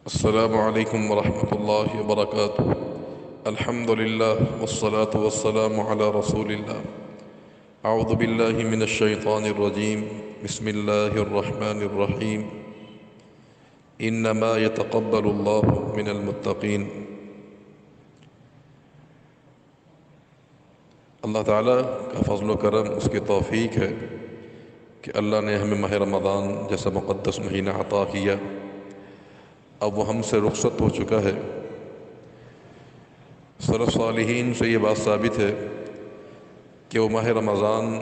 السلام عليكم ورحمة الله وبركاته. الحمد لله والصلاة والسلام على رسول الله. أعوذ بالله من الشيطان الرجيم. بسم الله الرحمن الرحيم. إنما يتقبل الله من المتقين. اللہ تعالیٰ کا فضل و کرم، اس کی توفیق ہے کہ اللہ نے ہمیں ماہ رمضان جیسا مقدس مہینہ عطا کیا. اب وہ ہم سے رخصت ہو چکا ہے. سلف صالحین سے یہ بات ثابت ہے کہ وہ ماہ رمضان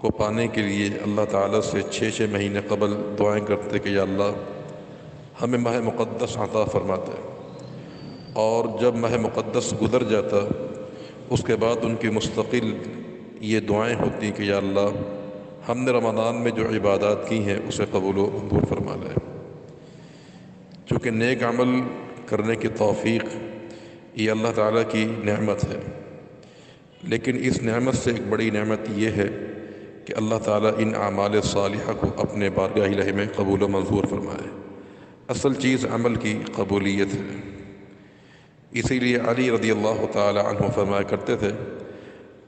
کو پانے کے لیے اللہ تعالیٰ سے 6 مہینے قبل دعائیں کرتے کہ یا اللہ ہمیں ماہ مقدس عطا فرماتے، اور جب ماہ مقدس گزر جاتا اس کے بعد ان کی مستقل یہ دعائیں ہوتی کہ یا اللہ ہم نے رمضان میں جو عبادات کی ہیں اسے قبول و منظور فرما لے. چونکہ نیک عمل کرنے کی توفیق یہ اللہ تعالیٰ کی نعمت ہے، لیکن اس نعمت سے ایک بڑی نعمت یہ ہے کہ اللہ تعالیٰ ان اعمال صالحہ کو اپنے بارگاہ الہی میں قبول و منظور فرمائے. اصل چیز عمل کی قبولیت ہے. اسی لیے علی رضی اللہ تعالی عنہ فرمایا کرتے تھے،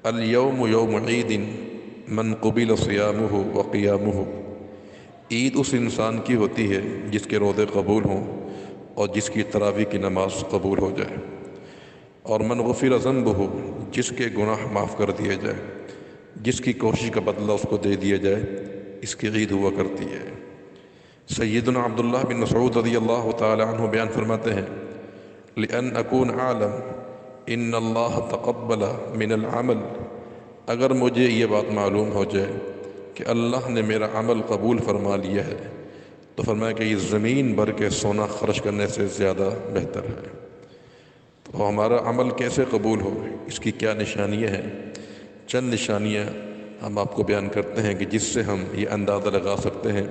الیوم یوم عید من قبل صیامہ و قیامہ. عید اس انسان کی ہوتی ہے جس کے روزے قبول ہوں اور جس کی تراویح کی نماز قبول ہو جائے، اور من غفر ذنبہ، جس کے گناہ معاف کر دیے جائے، جس کی کوشش کا بدلہ اس کو دے دیا جائے، اس کی عید ہوا کرتی ہے. سیدنا عبداللہ بن مسعود رضی اللہ تعالی عنہ بیان فرماتے ہیں، لأن اکون عالم ان اللہ تقبل من العمل. اگر مجھے یہ بات معلوم ہو جائے کہ اللہ نے میرا عمل قبول فرما لیا ہے تو فرمایا کہ یہ زمین بھر کے سونا خرچ کرنے سے زیادہ بہتر ہے. تو ہمارا عمل کیسے قبول ہو، اس کی کیا نشانیاں ہیں؟ چند نشانیاں ہم آپ کو بیان کرتے ہیں کہ جس سے ہم یہ اندازہ لگا سکتے ہیں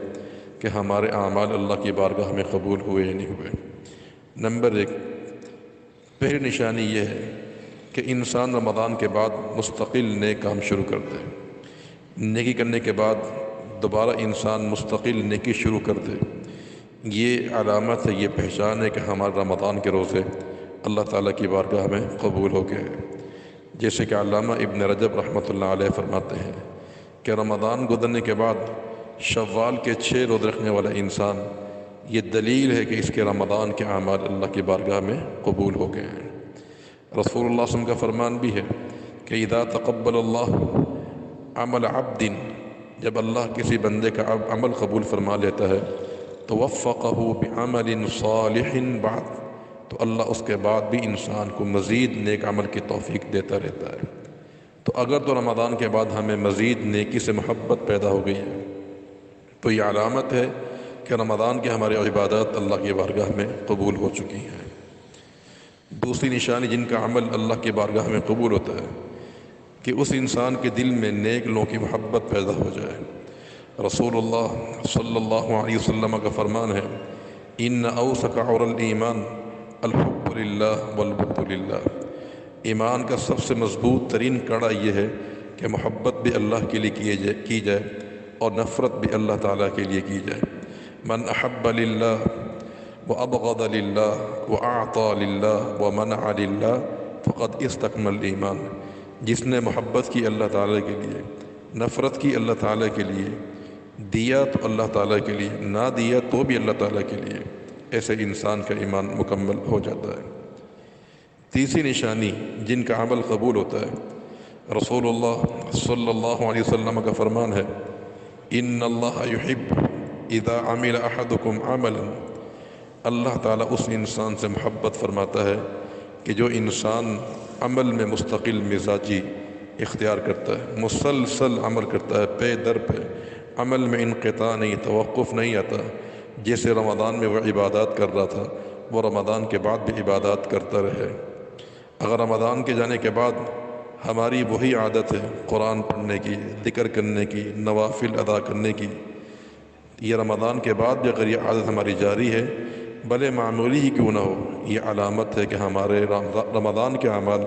کہ ہمارے اعمال اللہ کی بارگاہ میں قبول ہوئے یا نہیں ہوئے. نمبر 1، پہلی نشانی یہ ہے کہ انسان رمضان کے بعد مستقل نیک کام شروع کر دے. نیکی کرنے کے بعد دوبارہ انسان مستقل نیکی شروع کر دے. یہ علامت ہے، یہ پہچان ہے کہ ہمارے رمضان کے روزے اللہ تعالیٰ کی بارگاہ میں قبول ہو گئے. جیسے کہ علامہ ابن رجب رحمۃ اللہ علیہ فرماتے ہیں کہ رمضان گزرنے کے بعد شوال کے 6 روزے رکھنے والا انسان، یہ دلیل ہے کہ اس کے رمضان کے اعمال اللہ کی بارگاہ میں قبول ہو گئے ہیں. رسول اللہ صلی اللہ علیہ وسلم کا فرمان بھی ہے کہ اذا تقبل اللہ عمل عبد، جب اللہ کسی بندے کا عمل قبول فرما لیتا ہے تو وفقہ بعمل صالح بعد، تو اللہ اس کے بعد بھی انسان کو مزید نیک عمل کی توفیق دیتا رہتا ہے. تو اگر تو رمضان کے بعد ہمیں مزید نیکی سے محبت پیدا ہو گئی ہے تو یہ علامت ہے کہ رمضان کے ہمارے عبادات اللہ کی بارگاہ میں قبول ہو چکی ہیں. دوسری نشانی جن کا عمل اللہ کی بارگاہ میں قبول ہوتا ہے کہ اس انسان کے دل میں نیک لوگوں کی محبت پیدا ہو جائے. رسول اللہ صلی اللہ علیہ وسلم کا فرمان ہے، ان اوثق عور الایمان الحب للہ والبغض للہ. ایمان کا سب سے مضبوط ترین کڑا یہ ہے کہ محبت بھی اللہ کے لیے کی جائے اور نفرت بھی اللہ تعالیٰ کے لیے کی جائے. من احب للہ وابغض للہ واعطى للہ ومنع للہ فقد استکمل الایمان. جس نے محبت کی اللہ تعالیٰ کے لیے، نفرت کی اللہ تعالیٰ کے لیے، دیا تو اللہ تعالیٰ کے لیے، نہ دیا تو بھی اللہ تعالیٰ کے لیے، ایسے انسان کا ایمان مکمل ہو جاتا ہے. تیسری نشانی جن کا عمل قبول ہوتا ہے، رسول اللہ صلی اللہ علیہ وسلم کا فرمان ہے، ان اللہ یحب اذا عمل احدکم عملا. اللہ تعالیٰ اس انسان سے محبت فرماتا ہے کہ جو انسان عمل میں مستقل مزاجی اختیار کرتا ہے، مسلسل عمل کرتا ہے، پے در پہ عمل میں انقطاع نہیں، توقف نہیں آتا. جیسے رمضان میں وہ عبادات کر رہا تھا وہ رمضان کے بعد بھی عبادات کرتا رہے. اگر رمضان کے جانے کے بعد ہماری وہی عادت ہے قرآن پڑھنے کی، ذکر کرنے کی، نوافل ادا کرنے کی، یہ رمضان کے بعد بھی اگر یہ عادت ہماری جاری ہے، بھلے معمولی ہی کیوں نہ ہو، یہ علامت ہے کہ ہمارے رمضان کے اعمال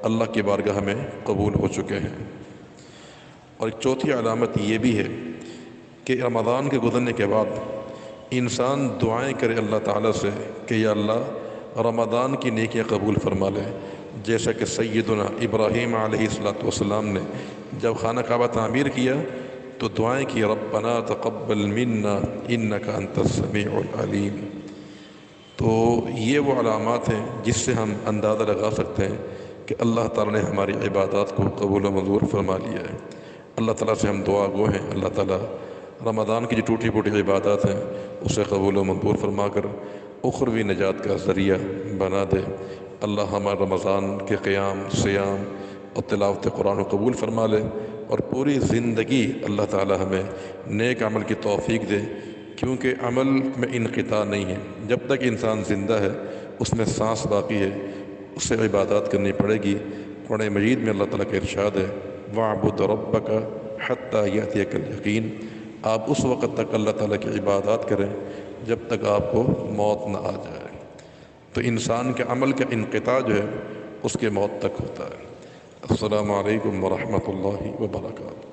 اللہ کی بارگاہ میں قبول ہو چکے ہیں. اور ایک چوتھی علامت یہ بھی ہے کہ رمضان کے گزرنے کے بعد انسان دعائیں کرے اللہ تعالیٰ سے کہ یا اللہ رمضان کی نیکیاں قبول فرما لے، جیسا کہ سیدنا ابراہیم علیہ السلام نے جب خانہ کعبہ تعمیر کیا تو دعائیں کی، ربنا تقبل منا انک انت السمیع العلیم۔ تو یہ وہ علامات ہیں جس سے ہم اندازہ لگا سکتے ہیں کہ اللہ تعالیٰ نے ہماری عبادات کو قبول و منظور فرما لیا ہے۔ اللہ تعالیٰ سے ہم دعا گو ہیں، اللہ تعالیٰ رمضان کی جو ٹوٹی پھوٹی عبادات ہیں اسے قبول و منظور فرما کر اخروی نجات کا ذریعہ بنا دے۔ اللہ ہمارے رمضان کے قیام، سیام اور تلاوت قرآن کو قبول فرما لے، اور پوری زندگی اللہ تعالیٰ ہمیں نیک عمل کی توفیق دے، کیونکہ عمل میں انقطاع نہیں ہے۔ جب تک انسان زندہ ہے، اس میں سانس باقی ہے، اسے عبادات کرنی پڑے گی۔ قرآن مجید میں اللہ تعالیٰ کا ارشاد ہے، وَاعْبُدْ رَبَّكَ حَتَّى يَأْتِيَكَ الْيَقِينُ۔ آپ اس وقت تک اللہ تعالیٰ کی عبادات کریں جب تک آپ کو موت نہ آ جائے۔ تو انسان کے عمل کا انقطاع جو ہے اس کے موت تک ہوتا ہے۔ السلام علیکم ورحمۃ اللہ وبرکاتہ۔